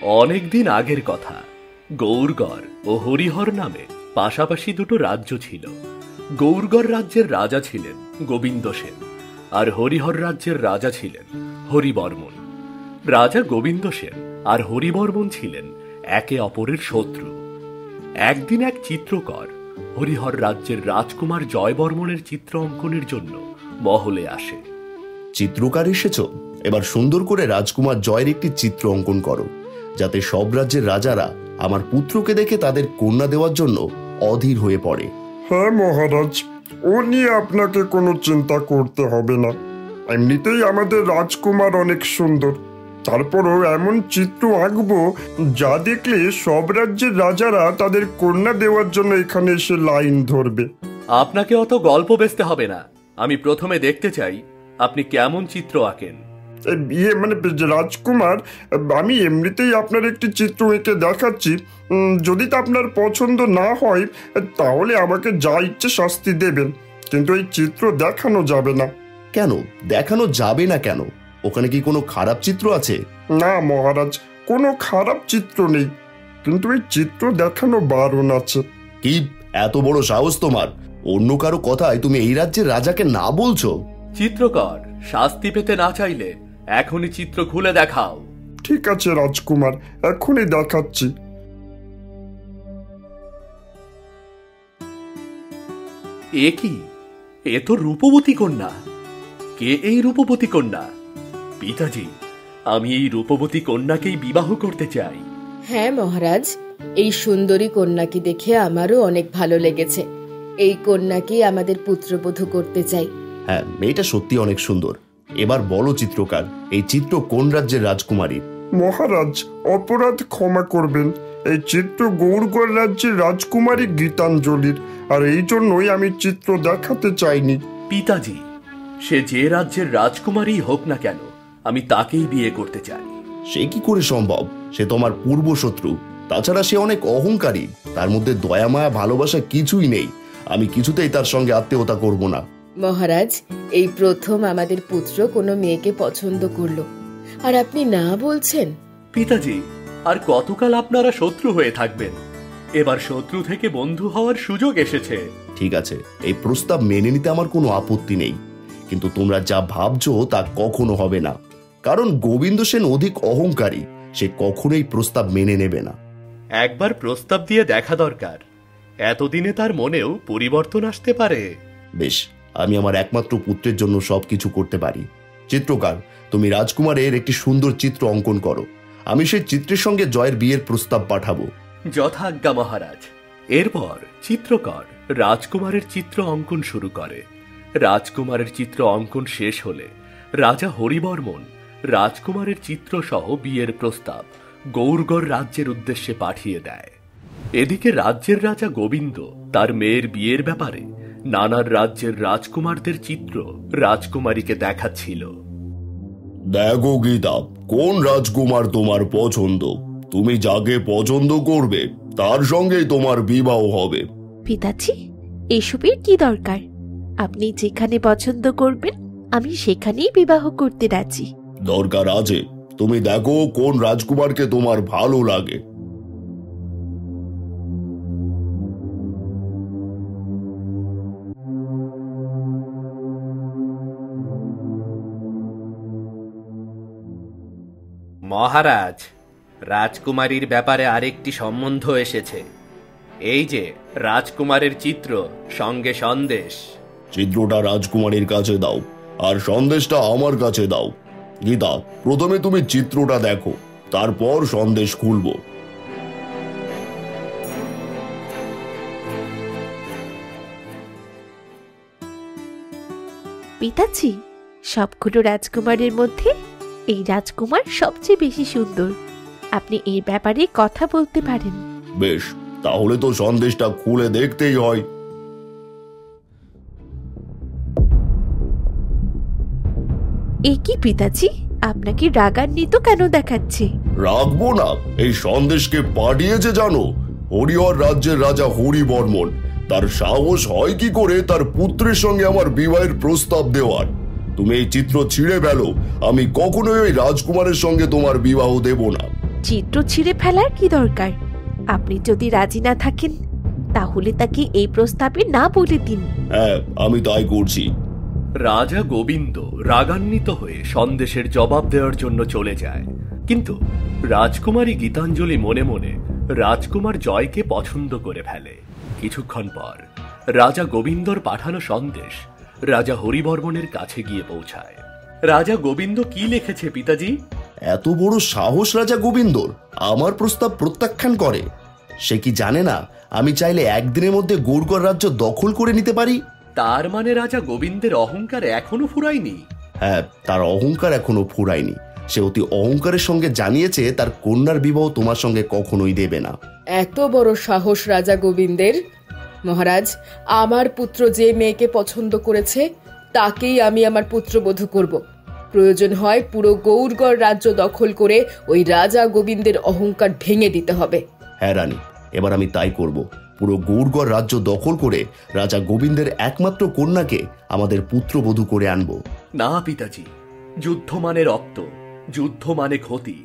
অনেকদিন আগের কথা। গৌরগড় ও হরিহর নামে পাশাপাশি দুটো রাজ্য ছিল। গৌরগড় রাজ্যের রাজা ছিলেন গোবিন্দ সেন, আর হরিহর রাজ্যের রাজা ছিলেন হরিবর্মন। রাজা গোবিন্দ সেন আর হরিবর্মন ছিলেন একে অপরের শত্রু। একদিন এক চিত্রকর হরিহর রাজ্যের রাজকুমার জয়বর্মনের চিত্র অঙ্কনের জন্য মহলে আসে। চিত্রকার এসেছ, এবার সুন্দর করে রাজকুমার জয়ের একটি চিত্র অঙ্কন করো, যাতে সব রাজ্যের রাজারা আমার পুত্রকে দেখে তাদের কন্যা দেওয়ার জন্য অধীর হয়ে পড়ে। হ্যাঁ মহারাজ, ও নিয়ে আপনাকে কোনো চিন্তা করতে হবে না। এমনিতেই আমাদের রাজকুমার অনেক সুন্দর, তারপরও এমন চিত্র আঁকবো যা দেখলে সব রাজ্যের রাজারা তাদের কন্যা দেওয়ার জন্য এখানে এসে লাইন ধরবে। আপনাকে অত গল্প বেচতে হবে না, আমি প্রথমে দেখতে চাই আপনি কেমন চিত্র আঁকেন। রাজকুমার, আমি এমনিতেই আপনার একটি চিত্র এঁকে দেখাচ্ছি। যদি তা আপনার পছন্দ না হয় তাহলে আমাকে যা ইচ্ছে শাস্তি দেবেন, কিন্তু এই চিত্র দেখানো যাবে না। কেন দেখানো যাবে না কেন? ওখানে কি কোনো খারাপ চিত্র আছে? না মহারাজ, কোনো খারাপ চিত্র নেই, কিন্তু এই চিত্র দেখানো বারণ আছে। কি এত বড় সাহস তোমার? অন্য কারো কথায় তুমি এই রাজ্যের রাজাকে না বলছো? চিত্রকর, শাস্তি পেতে না চাইলে এখনই চিত্র খুলে দেখাও। ঠিক আছে রাজকুমার, এখনই দেখাচ্ছি। এ কি? এ তো রূপবতী কন্যা। কে এই রূপবতী কন্যা? পিতাজি, আমি এই রূপবতী কন্যাকেই বিবাহ করতে চাই। হ্যাঁ মহারাজ, এই সুন্দরী কন্যাকে দেখে আমারও অনেক ভালো লেগেছে। এই কন্যাকে আমাদের পুত্রবধূ করতে চাই। হ্যাঁ, মেয়েটা সত্যি অনেক সুন্দর। এবার বলো চিত্রকার, এই চিত্র কোন রাজ্যের রাজকুমারী? মহারাজ, অপরাধ ক্ষমা করবেন, এই চিত্র গৌরগড় রাজ্যের রাজকুমারী গীতাঞ্জলির, আর এই জন্যই আমি চিত্র দেখাতে চাইনি। পিতাজি, সে যে রাজ্যের রাজকুমারী হোক না কেন, আমি তাকেই বিয়ে করতে চাই। সে কি করে সম্ভব? সে তোমার পূর্বশত্রু, তাছাড়া সে অনেক অহংকারী, তার মধ্যে দয়া মায়া ভালোবাসা কিছুই নেই। আমি কিছুতেই তার সঙ্গে আত্মীয়তা করব না। মহারাজ, এই প্রথম আমাদের পুত্র কোনো মেয়েকে পছন্দ করলো, আর আপনি না বলছেন? পিতাজি, আর কতকাল আপনারা শত্রু হয়ে থাকবেন? এবার শত্রু থেকে বন্ধু হওয়ার সুযোগ এসেছে। ঠিক আছে, এই প্রস্তাব মেনে নিতে আমার কোনো আপত্তি নেই, কিন্তু তোমরা যা ভাবছো তা কখনো হবে না। কারণ গোবিন্দ সেন অধিক অহংকারী, সে কখনোই প্রস্তাব মেনে নেবে না। একবার প্রস্তাব দিয়ে দেখা দরকার, এতদিনে তার মনেও পরিবর্তন আসতে পারে। বেশ, আমি আমার একমাত্র পুত্রের জন্য সবকিছু করতে পারি। চিত্রকার, তুমি রাজকুমারের একটি সুন্দর চিত্র অঙ্কন করো, আমি সেই চিত্রের সঙ্গে জয়ের বিয়ের প্রস্তাব পাঠাবো। যথাজ্ঞা মহারাজ। এরপর চিত্রকর রাজকুমারের চিত্র অঙ্কন শুরু করে। রাজকুমারের চিত্র অঙ্কন শেষ হলে রাজা হরিবর্মন রাজকুমারের চিত্র সহ বিয়ের প্রস্তাব গৌরগড় রাজ্যের উদ্দেশ্যে পাঠিয়ে দেয়। এদিকে রাজ্যের রাজা গোবিন্দ তার মেয়ের বিয়ের ব্যাপারে নানান রাজ্যের রাজকুমারদের চিত্র রাজকুমারীকে দেখাচ্ছিল। দেখো গীতা, কোন রাজকুমার তোমার পছন্দ? তুমি যাকে পছন্দ করবে তার সঙ্গেই তোমার বিবাহ হবে। পিতাজি, এসবের কি দরকার? আপনি যেখানে পছন্দ করবেন আমি সেখানেই বিবাহ করতে রাজি। দরকার আছে, তুমি দেখো কোন রাজকুমারকে তোমার ভালো লাগে। মহারাজ, রাজকুমারীর ব্যাপারে আরেকটি সম্বন্ধ এসেছে। এই যে রাজকুমারের চিত্র সঙ্গে সন্দেশ। চিত্রটা রাজকুমারীর কাছে দাও, আর সন্দেশটা আমার কাছে দাও। গীতা, প্রথমে তুমি চিত্রটা দেখো, তারপর সন্দেশ খুলবো। পিতাজি, সবগুলো রাজকুমারের মধ্যে এই রাজকুমার সবচেয়ে বেশি সুন্দর। আপনি এই ব্যাপারে কথা বলতে পারেন। বেশ, তাহলে তো সন্দেশটা খুলে দেখতেই হয়। এ কি পিতাজি, আপনাকে রাগান্বিত কেন দেখাচ্ছে? রাখবো না, এই সন্দেশকে পাঠিয়েছে জানো হরিহর রাজ্যের রাজা হরিবর্মন। তার সাহস হয় কি করে তার পুত্রের সঙ্গে আমার বিবাহের প্রস্তাব দেওয়ার? তুমি এই চিত্র ছিঁড়ে ফেলো, আমি কখনোই ওই রাজকুমারের সঙ্গে তোমার বিবাহ দেব না। চিত্র ছিঁড়ে ফেলার কি দরকার? আপনি যদি রাজি না থাকেন তাহলে তাকে এই প্রস্তাবে না বলে দিন। হ্যাঁ, আমি তাই করছি। রাজা গোবিন্দ রাগান্বিত হয়ে সন্দেশের জবাব দেওয়ার জন্য চলে যায়, কিন্তু রাজকুমারী গীতাঞ্জলি মনে মনে রাজকুমার জয়কে পছন্দ করে ফেলে। কিছুক্ষণ পর রাজা গোবিন্দর পাঠানো সন্দেশ রাজা হরিবর্মণের কাছে গিয়ে পৌঁছায়। রাজা গোবিন্দ কি লিখেছে পিতাজি? এত বড় সাহস রাজা গোবিন্দর আমার প্রস্তাব প্রত্যাখ্যান করে? সে কি জানে না আমি চাইলে একদিনের মধ্যে গৌরগড় রাজ্য দখল করে নিতে পারি? তার মানে রাজা গোবিন্দের অহংকার এখনো ফুরায়নি? হ্যাঁ, তার অহংকার এখনো ফুরায়নি। সে অতি অহংকারের সঙ্গে জানিয়েছে তার কন্যার বিবাহ তোমার সঙ্গে কখনোই দেবে না। এত বড় সাহস রাজা গোবিন্দের! মহারাজ, আমার পুত্র যে মেয়েকে পছন্দ করেছে তাকেই আমি আমার পুত্রবধূ করব। প্রয়োজন হয় পুরো গৌরগড় রাজ্য দখল করে ওই রাজা গোবিন্দের অহংকার ভেঙে দিতে হবে। হ্যাঁ রানী, এবার আমি তাই করব। পুরো গৌরগড় রাজ্য দখল করে রাজা গোবিন্দের একমাত্র কন্যাকে আমাদের পুত্রবধূ করে আনব। না পিতাজি, যুদ্ধ মানে রক্ত, যুদ্ধ মানে ক্ষতি।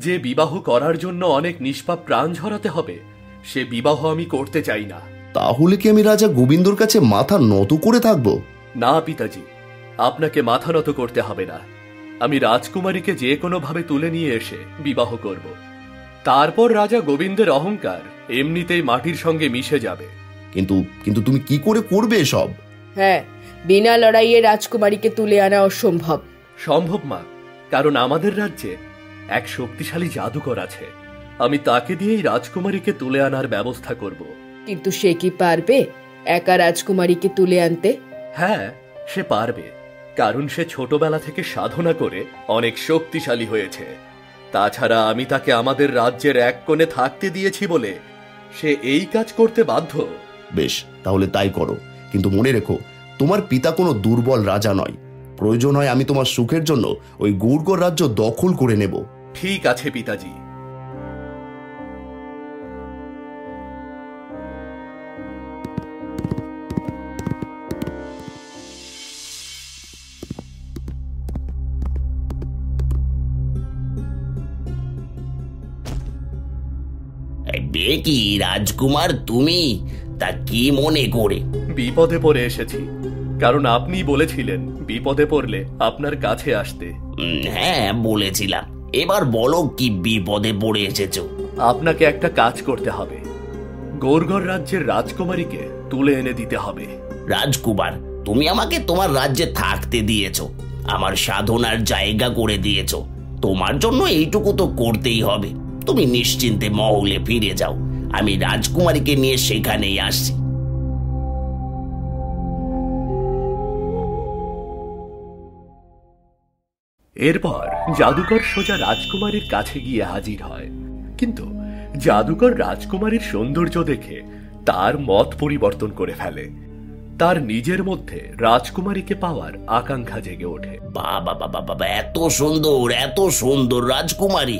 যে বিবাহ করার জন্য অনেক নিষ্পাপ প্রাণ ঝরাতে হবে, সে বিবাহ আমি করতে চাই না। তাহলে কি আমি রাজা গোবিন্দর কাছে মাথা নত করে থাকব? না পিতাজি, আপনাকে মাথা নত করতে হবে না। আমি রাজকুমারীকে যে কোনোভাবে তুলে নিয়ে এসে বিবাহ করব। তারপর রাজা গোবিন্দের অহংকার এমনিতেই মাটির সঙ্গে মিশে যাবে। কিন্তু কিন্তু তুমি কি করে করবে এসব? হ্যাঁ, বিনা লড়াইয়ে রাজকুমারীকে তুলে আনা অসম্ভব। সম্ভব মা, কারণ আমাদের রাজ্যে এক শক্তিশালী জাদুকর আছে। আমি তাকে দিয়েই রাজকুমারীকে তুলে আনার ব্যবস্থা করব। কিন্তু সে কি পারবে একা রাজকুমারীকে তুলে আনতে? হ্যাঁ, সে পারবে, কারণ সে ছোটবেলা থেকে সাধনা করে অনেক শক্তিশালী হয়েছে। তাছাড়া আমি তাকে আমাদের রাজ্যের এক কোণে থাকতে দিয়েছি বলে সে এই কাজ করতে বাধ্য। বেশ, তাহলে তাই করো। কিন্তু মনে রেখো, তোমার পিতা কোনো দুর্বল রাজা নয়। প্রয়োজন হয় আমি তোমার সুখের জন্য ওই গৌরগড় রাজ্য দখল করে নেব। ঠিক আছে পিতাজি। কি রাজকুমার, তুমি তা কি মনে করে? বিপদে পড়ে এসেছি, কারণ আপনি বলেছিলেন বিপদে পড়লে আপনার কাছে আসতে। হ্যাঁ, বলেছিলাম। এবার বলো কি বিপদে পড়ে এসেছো? আপনাকে একটা কাজ করতে হবে। গৌরগড় রাজ্যের রাজকুমারীকে তুলে এনে দিতে হবে। রাজকুমার, তুমি আমাকে তোমার রাজ্যে থাকতে দিয়েছো, আমার সাধনার জায়গা করে দিয়েছো। তোমার জন্য এইটুকু তো করতেই হবে। তুমি নিশ্চিন্তে মহলে ফিরে যাও, আমি রাজকুমারীকে নিয়ে সেখানেই আসছি। এরপর জাদুকর সোজা রাজকুমারীর কাছে গিয়ে হাজির হয়, কিন্তু জাদুকর রাজকুমারীর সৌন্দর্য দেখে তার মত পরিবর্তন করে ফেলে। তার নিজের মধ্যে রাজকুমারীকে পাওয়ার আকাঙ্ক্ষা জেগে ওঠে। বাবা বাবা বাবা, এত সুন্দর, এত সুন্দর রাজকুমারী!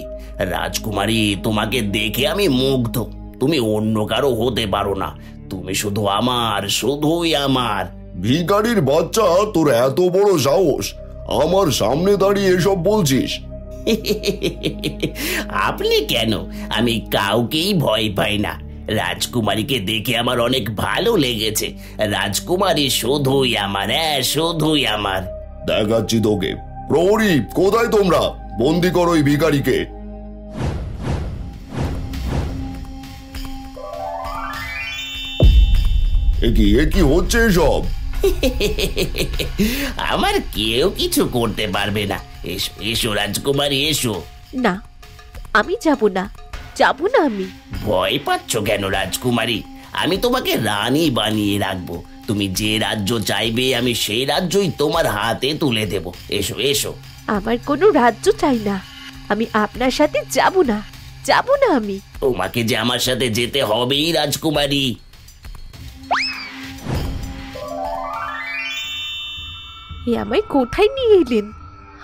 রাজকুমারী, তোমাকে দেখে আমি মুগ্ধ। তুমি অন্য কারো হতে পারো না, তুমি শুধু আমার, শুধুই আমার। ভিখারির বাচ্চা, তোর এত বড় সাহস! আমার সামনে দাঁড়িয়ে এসব বলছিস? আপনি কেন? আমি কাউকেই ভয় পাই না। রাজকুমারীকে দেখে আমার অনেক ভালো লেগেছে। রাজকুমারী শুধুই আমার, হ্যাঁ শুধুই আমার। দেখাচ্ছি তোকে। প্রহরী, কোথায় তোমরা? বন্দি করো ওই ভিখারিকে। এ কি হচ্ছে এসব? আমার কেউ কিছু করতে পারবে না। এসো এসো রাজকুমারী, এসো। না, আমি যাব না, যাব না আমি। ভয় পাচ্ছ কেন রাজকুমারী? আমি তোমাকে রানী বানিয়ে রাখবো। তুমি যে রাজ্য চাইবে আমি সেই রাজ্যই তোমার হাতে তুলে দেব। এসো এসো। আমার কোনো রাজ্য চাই না, আমি আপনার সাথে যাব না, যাব না আমি। তোমাকে যে আমার সাথে যেতে হবেই রাজকুমারী। এ আমায় কোথায় নিয়ে এলেন?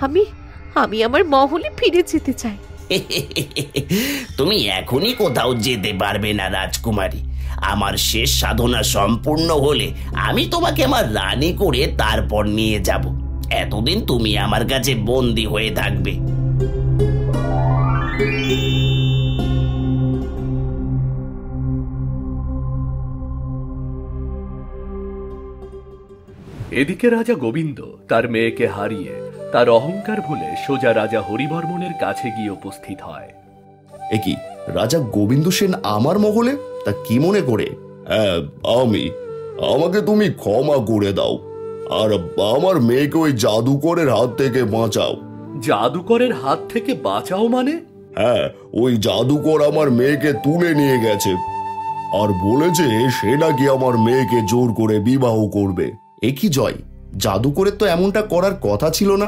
আমি আমি আমার মহলে ফিরে যেতে চাই। তুমি এখনই কোথাও যেতে পারবে না রাজকুমারী। আমার শেষ সাধনা সম্পূর্ণ হলে আমি তোমাকে আমার রানী করে তারপর নিয়ে যাব। এতদিন তুমি আমার কাছে বন্দী হয়ে থাকবে। এদিকে রাজা গোবিন্দ তার মেয়েকে হারিয়ে তার অহংকার ভুলে সোজা রাজা হরিবর্মনের কাছে গিয়ে উপস্থিত হয়। এ কি, রাজা গোবিন্দ সেন আমার মহলে? তা কি মনে করে? হ্যাঁ, আমাকে তুমি ক্ষমা করে দাও, আর আমার মেয়েকে ওই জাদুকরের হাত থেকে বাঁচাও। জাদুকরের হাত থেকে বাঁচাও মানে? হ্যাঁ, ওই জাদুকর আমার মেয়েকে তুলে নিয়ে গেছে আর বলেছে সে নাকি আমার মেয়েকে জোর করে বিবাহ করবে। এ কি জয়, জাদুকরের তো এমনটা করার কথা ছিল না।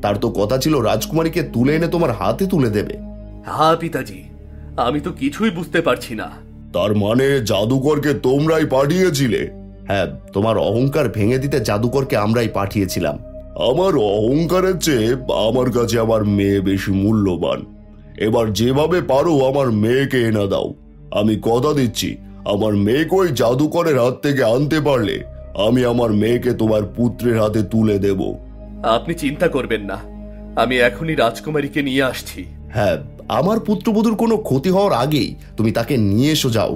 তার তো কথা ছিল রাজকুমারীকে তুলে এনে তোমার হাতে তুলে দেবে। হ্যাঁ পিতাজি, আমি তো কিছুই বুঝতে পারছি না। তার মানে জাদুকরকে তোমরাই পাঠিয়েছিলে? হ্যাঁ, তোমার অহংকার ভেঙে দিতে জাদুকরকে আমরাই পাঠিয়েছিলাম। আমার অহংকারের চেয়ে আমার কাছে আমার মেয়ে বেশি মূল্যবান। এবার যেভাবে পারো আমার মেয়েকে এনে দাও। আমি কথা দিচ্ছি, আমার মেয়েকে ওই জাদুকরের হাত থেকে আনতে পারলে আমি আমার মেয়েকে তোমার পুত্রের হাতে তুলে দেব। আপনি চিন্তা করবেন না, আমি এখনই রাজকুমারীকে নিয়ে আসছি। হ্যাঁ, আমার পুত্রবধূর কোনো ক্ষতি হওয়ার আগেই তুমি তাকে নিয়ে এসো, যাও।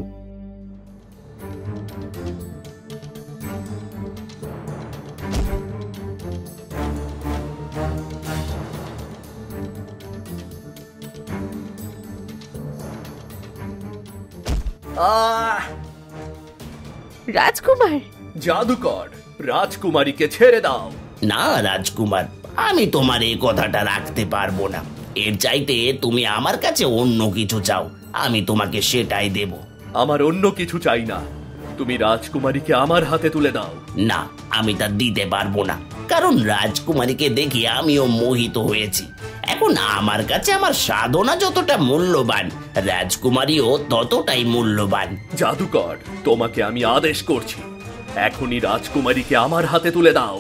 রাজকুমার, জাদুকর, রাজকুমারীকে ছেড়ে দাও। না রাজকুমার, আমি তোমার এই কথাটা রাখতে পারবো না। এর চাইতে তুমি আমার কাছে অন্য কিছু চাও, আমি তোমাকে সেটাই দেব। আমার অন্য কিছু চাই না, তুমি রাজকুমারীকে আমার হাতে তুলে দাও। না, আমি তা দিতে পারবো না, কারণ রাজকুমারীকে দেখে আমিও মোহিত হয়েছি। এখন আমার কাছে আমার সাধনা যতটা মূল্যবান, রাজকুমারীও ততটাই মূল্যবান। জাদুকর, তোমাকে আমি আদেশ করছি, এখনই রাজকুমারীকে আমার হাতে তুলে দাও।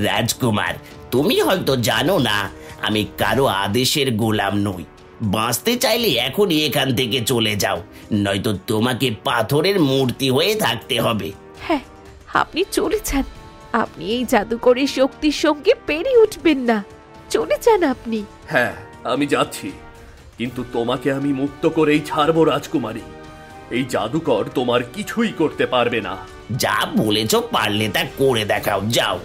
রাজকুমার, তুমি হয়তো জানো না আমি কারো আদেশের গোলাম নই। বাঁচতে চাইলে এখনই এখান থেকে চলে যাও, নয়তো তোমাকে পাথরের মূর্তি হয়ে থাকতে হবে। হ্যাঁ, আপনি চলে যান। আপনি এই জাদুকরের শক্তির সঙ্গে পেরিয়ে উঠবেন না। চলে যান আপনি। হ্যাঁ, আমি যাচ্ছি, কিন্তু তোমাকে আমি মুক্ত করেই ছাড়বো রাজকুমারী। এই জাদুকর তোমার কিছুই করতে পারবে না। যা বলেছ পারলে তা করে দেখাও, যাও।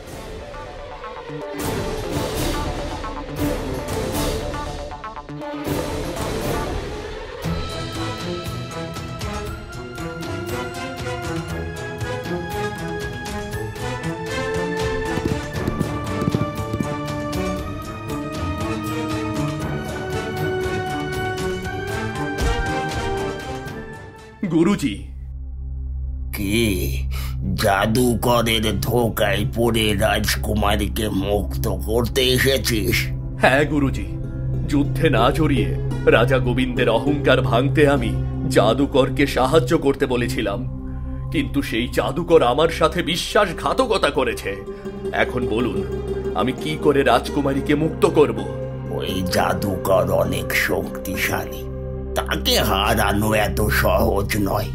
গুরুজি, কি জাদুকরের ধোকায় পড়ে রাজকুমারীকে মুক্ত করতে এসেছিস? হ্যাঁ গুরুজি, যুদ্ধে না জড়িয়ে রাজা গোবিন্দের অহংকার ভাঙতে আমি জাদুকরকে সাহায্য করতে বলেছিলাম, কিন্তু সেই জাদুকর আমার সাথে বিশ্বাসঘাতকতা করেছে। এখন বলুন, আমি কি করে রাজকুমারীকে মুক্ত করব? ওই জাদুকর অনেক শক্তিশালী, তাকে হারানো এত সহজ নয়।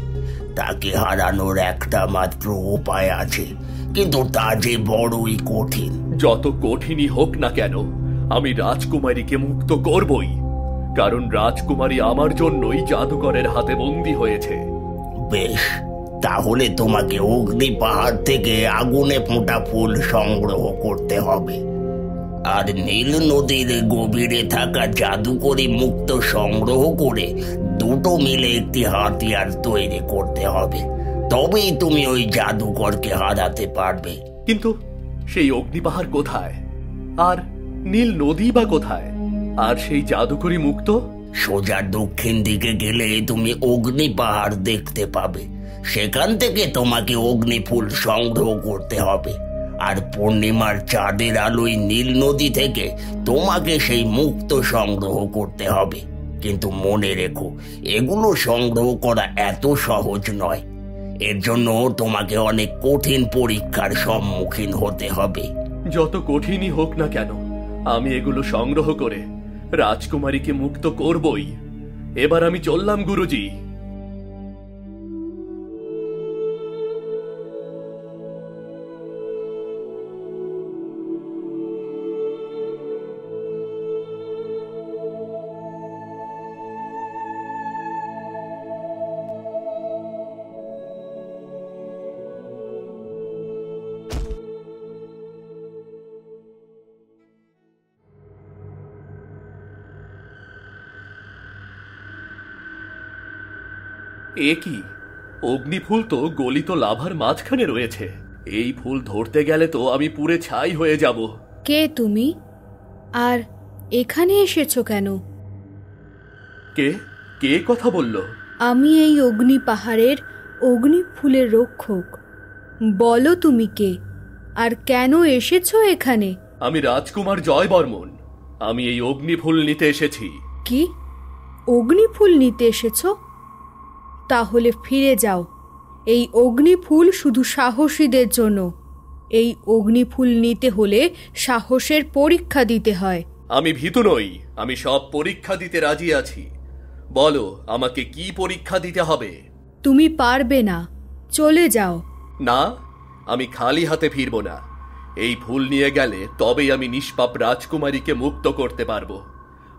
তাকে হারানোর একটা মাত্র উপায় আছে, কিন্তু তা যে বড়ই কঠিন। যত কঠিনই হোক না কেন, আমি রাজকুমারীকে মুক্ত করবই, কারণ রাজকুমারী আমার জন্যই জাদুকরের হাতে বন্দী হয়েছে। বেশ, তাহলে তোমাকে অগ্নি পাহাড় থেকে আগুনে ফোঁটা ফুল সংগ্রহ করতে হবে, আর নীল নদীর গভীরে থাকা জাদুকরি মুক্ত সংগ্রহ করে দুটো মিলে একটি হাতিয়ার তৈরি করতে হবে। তবেই তুমি ওই জাদুকরকে হারাতে পারবে। কিন্তু সেই অগ্নিপাহাড় কোথায়, আর নীল নদী বা কোথায়, আর সেই জাদুকরি মুক্ত? সোজা দক্ষিণ দিকে গেলে তুমি অগ্নি পাহাড় দেখতে পাবে। সেখান থেকে তোমাকে অগ্নি ফুল সংগ্রহ করতে হবে, আর পূর্ণিমার চাঁদের আলোয় নীল নদী থেকে তোমাকে সেই মুক্ত সংগ্রহ করতে হবে। কিন্তু মনে রেখো, এগুলো সংগ্রহ করা এত সহজ নয়। এর জন্য তোমাকে অনেক কঠিন পরীক্ষার সম্মুখীন হতে হবে। যত কঠিনই হোক না কেন, আমি এগুলো সংগ্রহ করে রাজকুমারীকে মুক্ত করবই। এবার আমি চললাম গুরুজি। এ কি, অগ্নিফুল তো গলিত লাভার মাঝখানে রয়েছে। এই ফুল ধরতে গেলে তো আমি পুড়ে ছাই হয়ে যাব। কে তুমি, আর এখানে এসেছো কেন? কে কে কথা বলল? আমি এই অগ্নি পাহাড়ের অগ্নিফুলের রক্ষক। বলো তুমি কে, আর কেন এসেছো এখানে? আমি রাজকুমার জয় বর্মন। আমি এই অগ্নিফুল নিতে এসেছি। কি, অগ্নিফুল নিতে এসেছো? তাহলে ফিরে যাও। এই অগ্নিফুল শুধু সাহসীদের জন্য। এই অগ্নিফুল নিতে হলে সাহসের পরীক্ষা দিতে হয়। আমি ভীতু নই, আমি সব পরীক্ষা দিতে রাজি আছি। বলো, আমাকে কি পরীক্ষা দিতে হবে? তুমি পারবে না, চলে যাও। না, আমি খালি হাতে ফিরব না। এই ফুল নিয়ে গেলে তবেই আমি নিষ্পাপ রাজকুমারীকে মুক্ত করতে পারবো,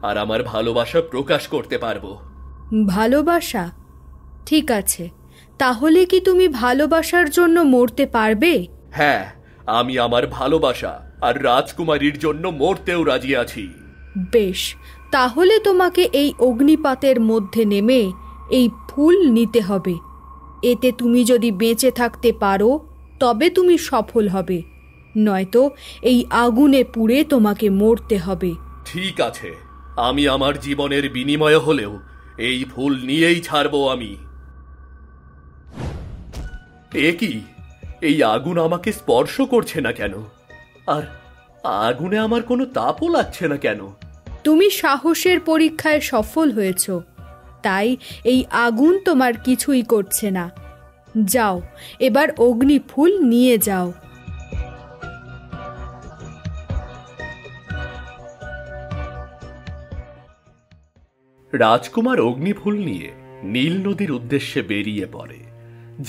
আর আমার ভালোবাসা প্রকাশ করতে পারবো। ভালোবাসা? ঠিক আছে, তাহলে কি তুমি ভালোবাসার জন্য মরতে পারবে? হ্যাঁ, আমি আমার ভালোবাসা আর রাজকুমারীর জন্য মরতেও রাজি আছি। বেশ, তাহলে তোমাকে এই অগ্নিপাতের মধ্যে নেমে এই ফুল নিতে হবে। এতে তুমি যদি বেঁচে থাকতে পারো তবে তুমি সফল হবে, নয়তো এই আগুনে পুড়ে তোমাকে মরতে হবে। ঠিক আছে, আমি আমার জীবনের বিনিময় হলেও এই ফুল নিয়েই ছাড়বো আমি। এ কি, এই আগুন আমাকে স্পর্শ করছে না কেন? আর আগুনে আমার কোনো তাপও লাগছে না কেন? তুমি সাহসের পরীক্ষায় সফল হয়েছ, তাই এই আগুন তোমার কিছুই করছে না। যাও, এবার অগ্নিফুল নিয়ে যাও। রাজকুমার অগ্নিফুল নিয়ে নীল নদীর উদ্দেশ্যে বেরিয়ে পড়ে।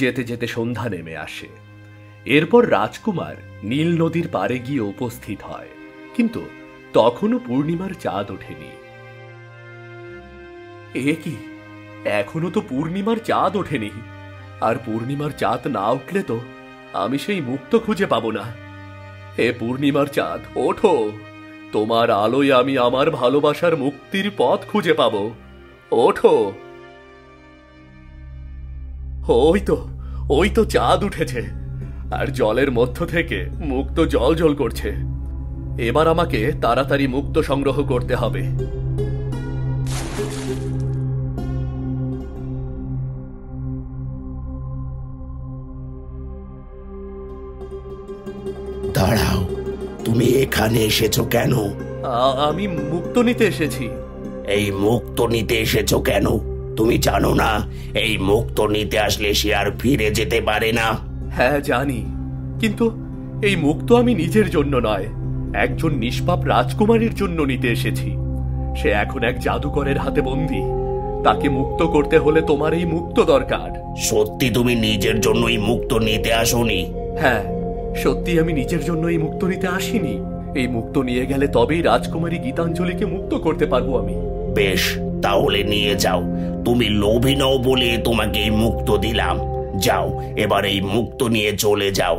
যেতে যেতে সন্ধ্যা নেমে আসে। এরপর রাজকুমার নীল নদীর পাড়ে গিয়ে উপস্থিত হয়, কিন্তু তখনও পূর্ণিমার চাঁদ ওঠেনি। এ কি, এখনো তো পূর্ণিমার চাঁদ ওঠেনি। আর পূর্ণিমার চাঁদ না উঠলে তো আমি সেই মুক্ত খুঁজে পাবো না। হে পূর্ণিমার চাঁদ, ওঠো। তোমার আলোয় আমি আমার ভালোবাসার মুক্তির পথ খুঁজে পাবো। ওঠো। ওই তো চাঁদ উঠেছে, আর জলের মধ্য থেকে মুক্ত জল জল করছে। এবার আমাকে তাড়াতাড়ি মুক্ত সংগ্রহ করতে হবে। দাঁড়াও, তুমি এখানে এসেছো কেন? আমি মুক্ত নিতে এসেছি। এই মুক্ত নিতে এসেছো কেন? তুমি জানো না এই মুক্ত নিতে আসলে সে আর ফিরে যেতে পারে না? হ্যাঁ জানি, কিন্তু এই মুক্ত আমি নিজের জন্য নয়, একজন নিষ্পাপ রাজকুমারীর জন্য নিতে এসেছি। সে এখন এক জাদুকরের হাতে বন্দী। তাকে মুক্ত করতে হলে তোমার এই মুক্ত দরকার। সত্যি তুমি নিজের জন্য এই মুক্ত নিতে আসোনি? হ্যাঁ, সত্যি আমি নিজের জন্য এই মুক্ত নিতে আসিনি। এই মুক্ত নিয়ে গেলে তবেই রাজকুমারী গীতাঞ্জলিকে মুক্ত করতে পারবো আমি। বেশ, তাহলে নিয়ে যাও। তুমি লোভী নও বলে তোমাকে এই মুক্ত দিলাম। যাও, এবার এই মুক্ত নিয়ে চলে যাও।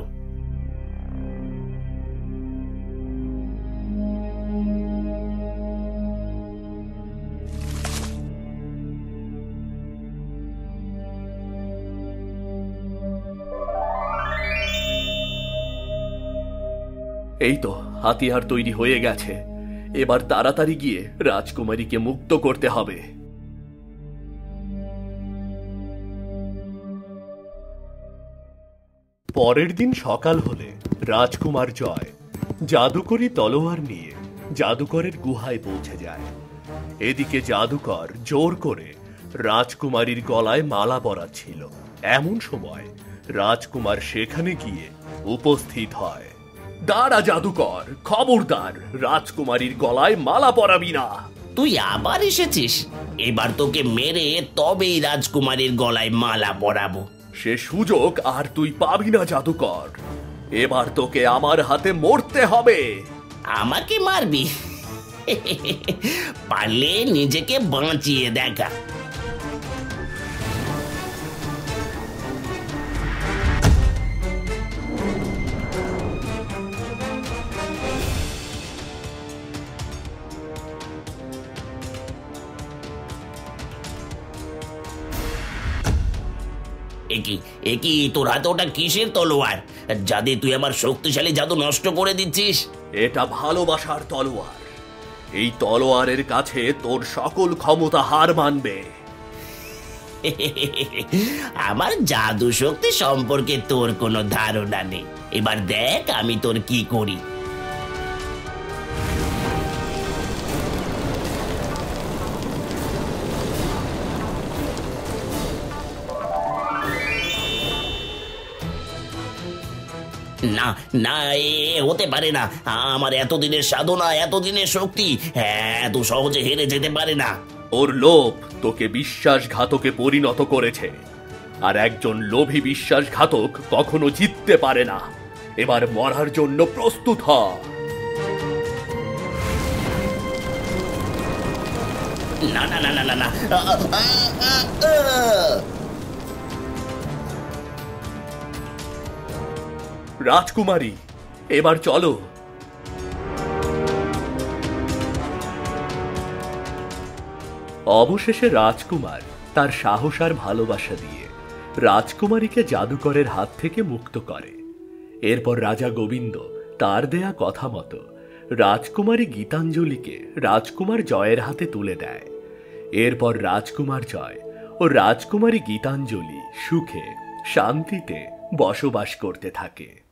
এই তো হাতিয়ার তৈরি হয়ে গেছে। এবার তাড়াতাড়ি গিয়ে রাজকুমারীকে মুক্ত করতে হবে। পরের দিন সকাল হলে রাজকুমার জয় জাদুকরি তলোয়ার নিয়ে জাদুকরের গুহায় পৌঁছে যায়। এদিকে জাদুকর জোর করে রাজকুমারীর গলায় মালা পরাচ্ছিল। এমন সময় রাজকুমার সেখানে গিয়ে উপস্থিত হয়। দাঁড়া জাদুকর, খবরদার, রাজকুমারীর গলায় মালা পরাবি না। তুই আবার এসেছিস? এবার তোকে মেরে তবেই রাজকুমারীর গলায় মালা পরাবো। সে সুযোগ আর তুই পাবি না জাদুকর। এবার তোকে আমার হাতে মরতে হবে। আমাকে মারবি? পারলে নিজেকে বাঁচিয়ে দেখা। একি একি তোর হাতে ওটা কিসের তলোয়ার? যাতে তুই আমার শক্তিশালী জাদু নষ্ট করে দিচ্ছিস। এটা ভালোবাসার তলোয়ার। এই তলোয়ারের কাছে তোর সকল ক্ষমতা হার মানবে। আমার জাদু শক্তি সম্পর্কে তোর কোনো ধারণা নেই। এবার দেখ আমি তোর কি করি। না না, হতে পারে না। আমার এতদিনের সাধনা, এতদিনের শক্তি এত সহজে হেরে যেতে পারে না। ওর লোভ তোকে বিশ্বাসঘাতকে পরিণত করেছে, আর একজন লোভী বিশ্বাসঘাতক কখনো জিততে পারে না। এবার মরার জন্য প্রস্তুত হ। না না না না না না। রাজকুমারী, এবার চলো। অবশেষে রাজকুমার তার সাহস আর ভালোবাসা দিয়ে রাজকুমারীকে জাদুকরের হাত থেকে মুক্ত করে। এরপর রাজা গোবিন্দ তার দেয়া কথা মতো রাজকুমারী গীতাঞ্জলিকে রাজকুমার জয়ের হাতে তুলে দেয়। এরপর রাজকুমার জয় ও রাজকুমারী গীতাঞ্জলি সুখে শান্তিতে বসবাস করতে থাকে।